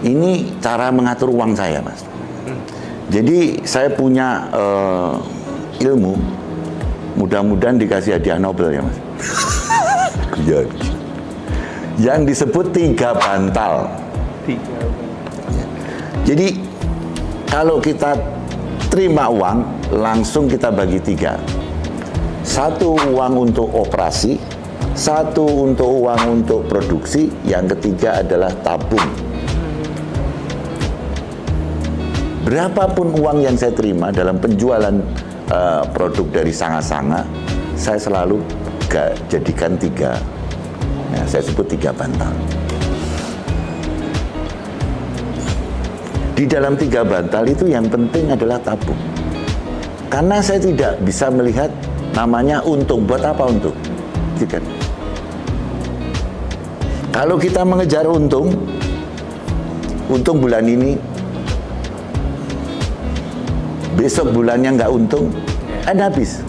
Ini cara mengatur uang saya, Mas. Jadi saya punya ilmu, mudah-mudahan dikasih hadiah Nobel ya, Mas. Yang disebut 3 bantal. Jadi kalau kita terima uang, langsung kita bagi 3. 1 uang untuk operasi, 1 untuk uang untuk produksi, yang ketiga adalah tabung. Berapapun uang yang saya terima dalam penjualan produk dari sanga-sanga, saya selalu jadikan 3. Nah, saya sebut 3 bantal. Di dalam 3 bantal itu yang penting adalah tabung. Karena saya tidak bisa melihat namanya untung. Buat apa untung? Tidak. Kalau kita mengejar untung bulan ini, besok bulannya nggak untung, habis.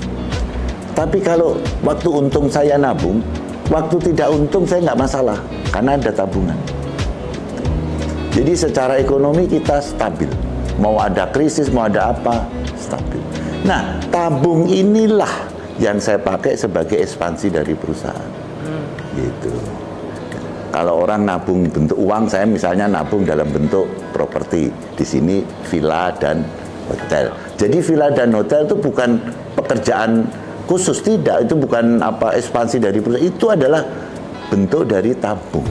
Tapi kalau waktu untung saya nabung, waktu tidak untung saya nggak masalah, karena ada tabungan. Jadi secara ekonomi kita stabil. Mau ada krisis, mau ada apa, stabil. Nah, tabung inilah yang saya pakai sebagai ekspansi dari perusahaan. Gitu. Kalau orang nabung bentuk uang, saya misalnya nabung dalam bentuk properti. Di sini villa dan hotel. Jadi villa dan hotel itu bukan pekerjaan khusus, tidak. Itu bukan ekspansi dari perusahaan. Itu adalah bentuk dari tabung.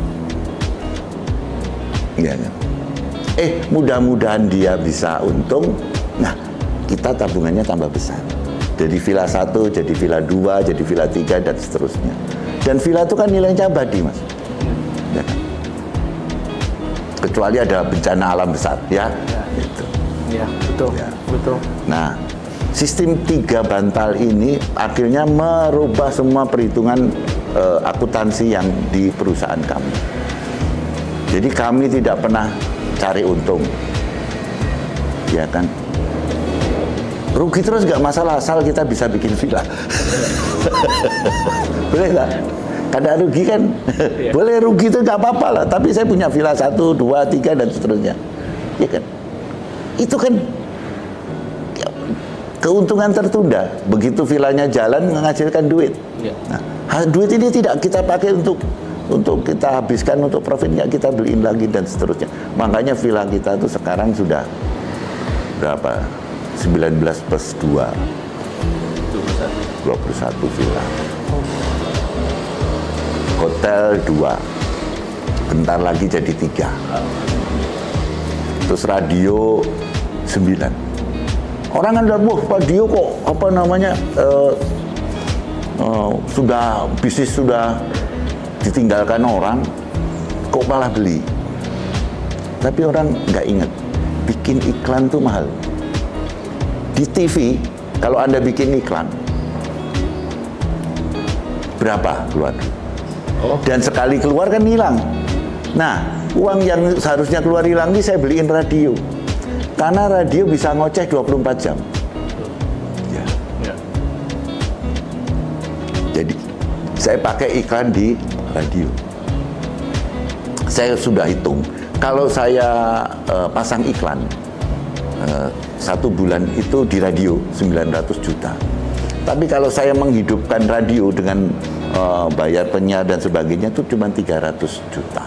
Ya, kan? Mudah-mudahan dia bisa untung. Nah, kita tabungannya tambah besar. Jadi villa 1, jadi villa 2, jadi villa 3, dan seterusnya. Dan villa itu kan nilainya abadi, Mas. Ya, kan? Kecuali ada bencana alam besar, ya. Gitu. Ya, betul. Ya. Betul. Nah, sistem 3 bantal ini akhirnya merubah semua perhitungan akuntansi yang di perusahaan kami. Jadi kami tidak pernah cari untung, ya kan? Rugi terus nggak masalah, asal kita bisa bikin villa. Boleh nggak? Kada rugi kan? Yeah. Boleh rugi itu nggak apa-apa lah. Tapi saya punya villa 1, 2, 3 dan seterusnya, ya kan? Itu kan keuntungan tertunda. Begitu villanya jalan menghasilkan duit. Yeah. Nah, duit ini tidak kita pakai untuk kita habiskan untuk profit, nggak, kita beliin lagi dan seterusnya. Makanya villa kita itu sekarang sudah berapa? 19 plus 2 21 villa. Hotel 2, bentar lagi jadi 3. Terus radio 9. Orang kan bilang, wah radio kok sudah bisnis sudah ditinggalkan orang, kok malah beli. Tapi orang nggak ingat, bikin iklan tuh mahal. Di TV, kalau Anda bikin iklan, berapa keluar? Dan sekali keluar kan hilang. Nah, uang yang seharusnya keluar hilang ini saya beliin radio. Karena radio bisa ngoceh 24 jam. Ya. Ya. Jadi, saya pakai iklan di radio. Saya sudah hitung, kalau saya pasang iklan 1 bulan itu di radio 900 juta. Tapi kalau saya menghidupkan radio dengan bayar penyiar dan sebagainya itu cuma 300 juta.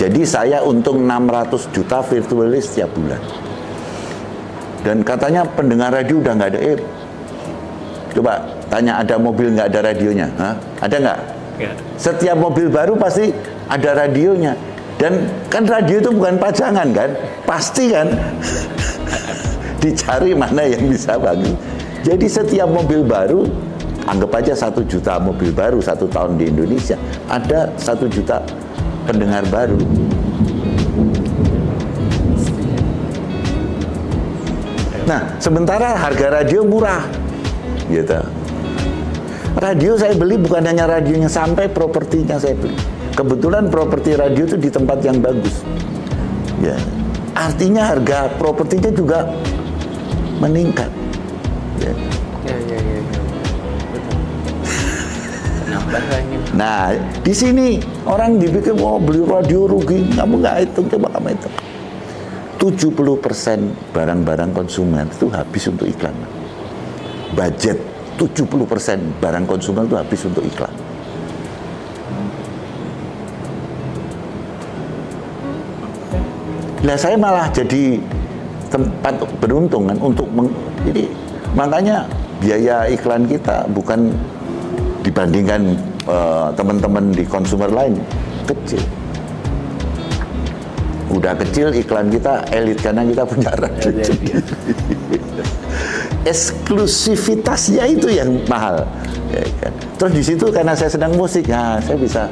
Jadi saya untung 600 juta virtually setiap bulan. Dan katanya pendengar radio udah nggak ada. Coba tanya, ada mobil nggak ada radionya? Hah? Ada nggak? Ya. Setiap mobil baru pasti ada radionya. Dan kan radio itu bukan pajangan kan? Pasti kan? Dicari mana yang bisa bagus. Jadi setiap mobil baru, anggap aja 1 juta mobil baru 1 tahun di Indonesia, ada 1 juta pendengar baru. Nah, sementara harga radio murah, gitu. Radio saya beli bukan hanya radionya, sampai propertinya saya beli. Kebetulan properti radio itu di tempat yang bagus. Ya, artinya harga propertinya juga meningkat. Ya. Nah, di sini orang dipikir, wah beli radio rugi. Kamu nggak hitung, coba kamu hitung. 70% barang-barang konsumen itu habis untuk iklan. Budget 70% barang konsumen itu habis untuk iklan. Nah, saya malah jadi tempat beruntung kan untuk jadi makanya biaya iklan kita bukan dibandingkan teman-teman di konsumer lain kecil. Udah kecil iklan kita elit karena kita punya radio. Eksklusivitasnya itu yang mahal. Ya kan? Terus di situ karena saya sedang musik, nah saya bisa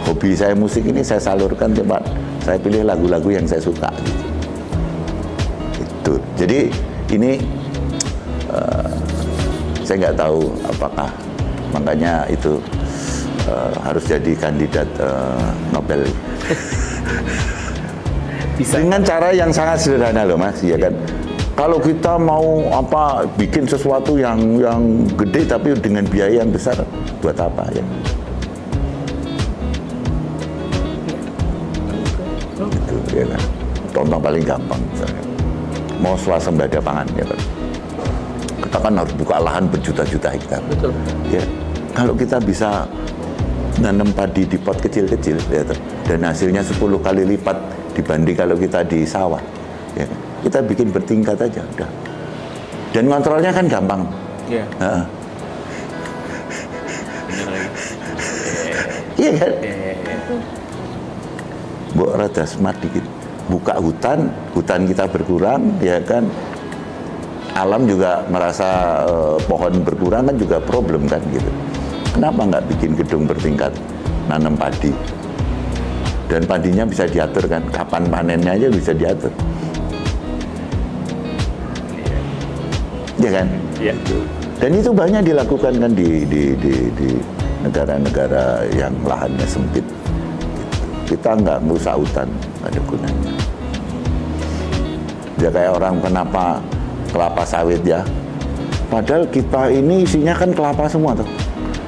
hobi saya musik ini saya salurkan coba. Saya pilih lagu-lagu yang saya suka gitu. Itu. Jadi ini saya nggak tahu apakah makanya itu harus jadi kandidat Nobel. Bisa. Dengan cara yang sangat sederhana loh Mas, ya kan. Kalau kita mau bikin sesuatu yang gede tapi dengan biaya yang besar, buat apa ya? Ya kan? Contoh paling gampang misalnya mau swasembada pangan ya kan, kita kan harus buka lahan berjuta-juta hektar. Betul. Ya, kalau kita bisa nanam padi di pot kecil-kecil ya, dan hasilnya 10 kali lipat dibanding kalau kita di sawah ya, kita bikin bertingkat aja udah, dan kontrolnya kan gampang. Iya. Iya kan? Mbok rada smart dikit, buka hutan kita berkurang, ya kan, alam juga merasa pohon berkurang kan juga problem kan gitu. Kenapa nggak bikin gedung bertingkat, nanam padi, dan padinya bisa diatur kan, kapan panennya aja bisa diatur, ya kan? Iya. Dan itu banyak dilakukan kan di negara-negara yang lahannya sempit. Kita nggak merusak hutan, nggak ada gunanya. Ya kayak orang kenapa kelapa sawit ya, padahal kita ini isinya kan kelapa semua tuh.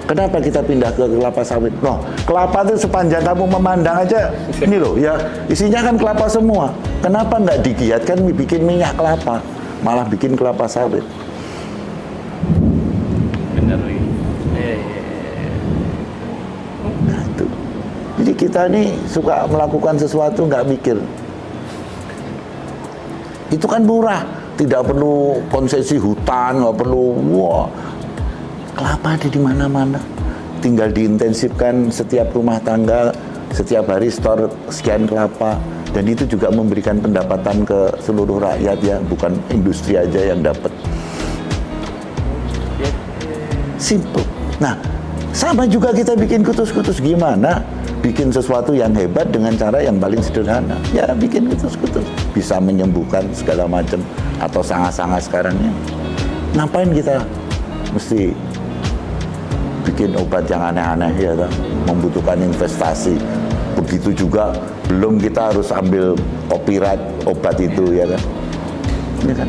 Kenapa kita pindah ke kelapa sawit? Loh, kelapa itu sepanjang kamu memandang aja, ini loh ya, isinya kan kelapa semua. Kenapa nggak digiatkan bikin minyak kelapa, malah bikin kelapa sawit? Benar lagi. Nah itu. Jadi kita nih suka melakukan sesuatu nggak mikir. Itu kan murah, tidak perlu konsesi hutan, nggak perlu, wah, kelapa ada di mana-mana. Tinggal diintensifkan setiap rumah tangga, setiap hari store sekian kelapa, dan itu juga memberikan pendapatan ke seluruh rakyat ya, bukan industri aja yang dapat. Simple. Nah, sama juga kita bikin kutus-kutus gimana? Bikin sesuatu yang hebat dengan cara yang paling sederhana. Ya bikin kutus-kutus. Bisa menyembuhkan segala macam. Atau sanga-sanga sekarang ya. Ngapain kita mesti bikin obat yang aneh-aneh ya, membutuhkan investasi. Begitu juga belum kita harus ambil copyright obat itu ya kan. Ini kan.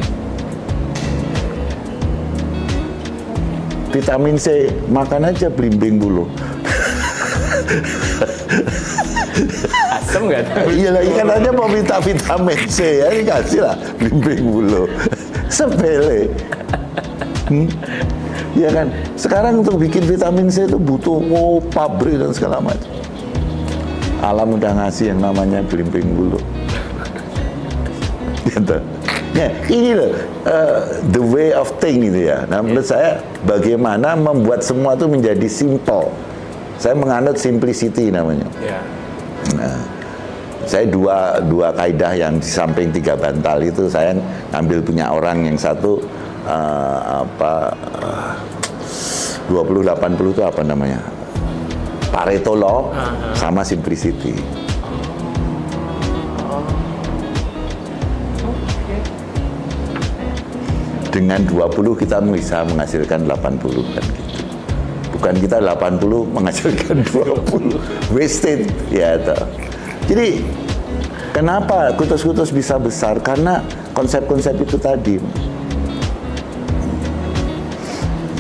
Vitamin C, makan aja belimbing bulu. Asem nggak? Iya lah, ikan aja mau minta vitamin C ya, dikasih lah belimbing bulu. Sepele. Iya kan? Sekarang untuk bikin vitamin C itu butuh pabrik dan segala macam. Alam udah ngasih yang namanya belimbing bulu. Gitu. Ya, ini loh the way of thing itu ya. Nah, menurut saya bagaimana membuat semua itu menjadi simple. Saya menganut simplicity namanya. Yeah. Nah, saya dua kaidah yang di samping 3 bantal itu saya ambil punya orang. Yang satu 20-80 itu apa namanya? Pareto Law sama simplicity. Dengan 20 kita bisa menghasilkan 80 kan gitu. Bukan kita 80 menghasilkan 20. Wasted ya toh. Jadi kenapa kutus-kutus bisa besar? Karena konsep-konsep itu tadi.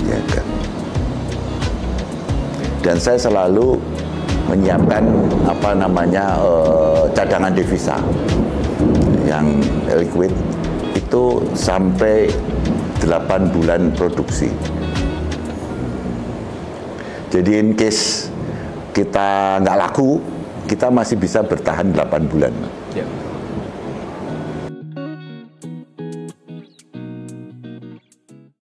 Ya kan. Dan saya selalu menyiapkan cadangan devisa yang liquid itu sampai 8 bulan produksi. Jadi in case kita nggak laku, kita masih bisa bertahan 8 bulan. Ya.